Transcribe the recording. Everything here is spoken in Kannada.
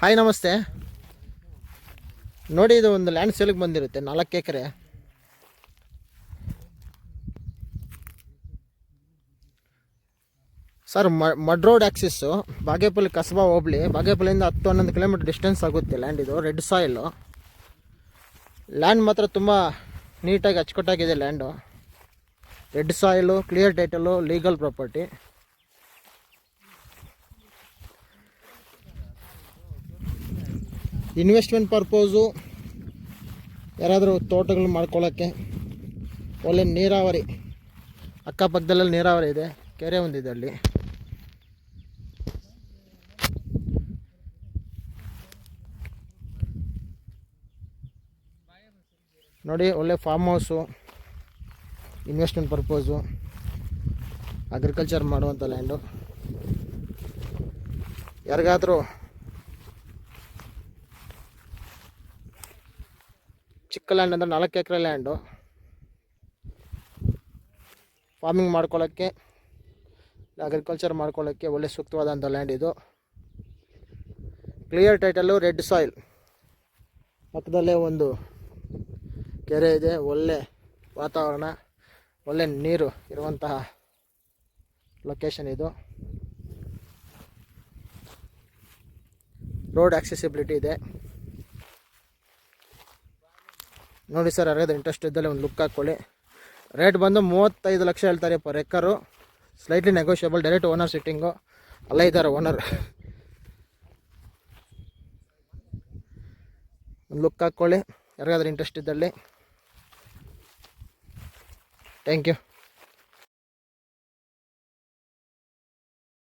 ಹಾಯ್ ನಮಸ್ತೆ. ನೋಡಿ, ಇದು ಒಂದು ಲ್ಯಾಂಡ್ ಸೇಲಿಗೆ ಬಂದಿರುತ್ತೆ 4 acre. Sir, mud road access, Bagepalli Kasaba ಹೋಬಳಿ. ಬಾಗೇಪಲ್ಲಿಂದ 10-11 ಕಿಲೋಮೀಟರ್ ಡಿಸ್ಟೆನ್ಸ್ ಆಗುತ್ತೆ ಲ್ಯಾಂಡ್. ಇದು ರೆಡ್ ಸಾಯಿಲು ಲ್ಯಾಂಡ್. ಮಾತ್ರ ತುಂಬ ನೀಟಾಗಿ ಅಚ್ಚುಕಟ್ಟಾಗಿದೆ land. Red soil, clear title, legal property. Investment purpose, ಯಾರಾದರೂ ತೋಟಗಳು ಮಾಡ್ಕೊಳ್ಳೋಕ್ಕೆ, ಒಳ್ಳೆ ನೀರಾವರಿ, ಅಕ್ಕಪಕ್ಕದಲ್ಲೆಲ್ಲ ನೀರಾವರಿ ಇದೆ, ಕೆರೆ ಒಂದಿದೆ ಅಲ್ಲಿ. ನೋಡಿ, ಒಳ್ಳೆ form house, investment purpose, agriculture ಮಾಡುವಂಥ ಲ್ಯಾಂಡು. ಯಾರಿಗಾದರೂ ಚಿಕ್ಕ ಲ್ಯಾಂಡ್ ಅಂದರೆ 4 ಎಕರೆ ಲ್ಯಾಂಡು, ಫಾರ್ಮಿಂಗ್ ಮಾಡ್ಕೊಳ್ಳೋಕ್ಕೆ, ಅಗ್ರಿಕಲ್ಚರ್ ಮಾಡ್ಕೊಳ್ಳೋಕ್ಕೆ ಒಳ್ಳೆ ಸೂಕ್ತವಾದಂಥ ಲ್ಯಾಂಡ್ ಇದು. ಕ್ಲಿಯರ್ ಟೈಟಲ್ಲು, ರೆಡ್ ಸಾಯಿಲ್, ಪಕ್ಕದಲ್ಲೇ ಒಂದು ಕೆರೆ ಇದೆ. ಒಳ್ಳೆ ವಾತಾವರಣ, ಒಳ್ಳೆ ನೀರು ಇರುವಂತಹ ಲೊಕೇಶನ್ ಇದು. ರೋಡ್ ಆಕ್ಸೆಸಿಬಿಲಿಟಿ ಇದೆ. ನೋಡಿ ಸರ್, ಯಾರಾದ್ರೂ ಇಂಟ್ರೆಸ್ಟ್ ಇದ್ದಲ್ಲಿ ಒಂದು ಲುಕ್ ಹಾಕ್ಕೊಳ್ಳಿ. ರೇಟ್ ಬಂದು 35 ಲಕ್ಷ ಹೇಳ್ತಾರೆ per acre. Slightly negotiable. Direct owner sitting, ಅಲ್ಲೇ ಇದ್ದಾರೆ ಓನರ್. ಒಂದು ಲುಕ್ ಹಾಕ್ಕೊಳ್ಳಿ ಯಾರಿಗಾದ್ರೂ ಇಂಟ್ರೆಸ್ಟ್ ಇದ್ದಲ್ಲಿ. Thank you.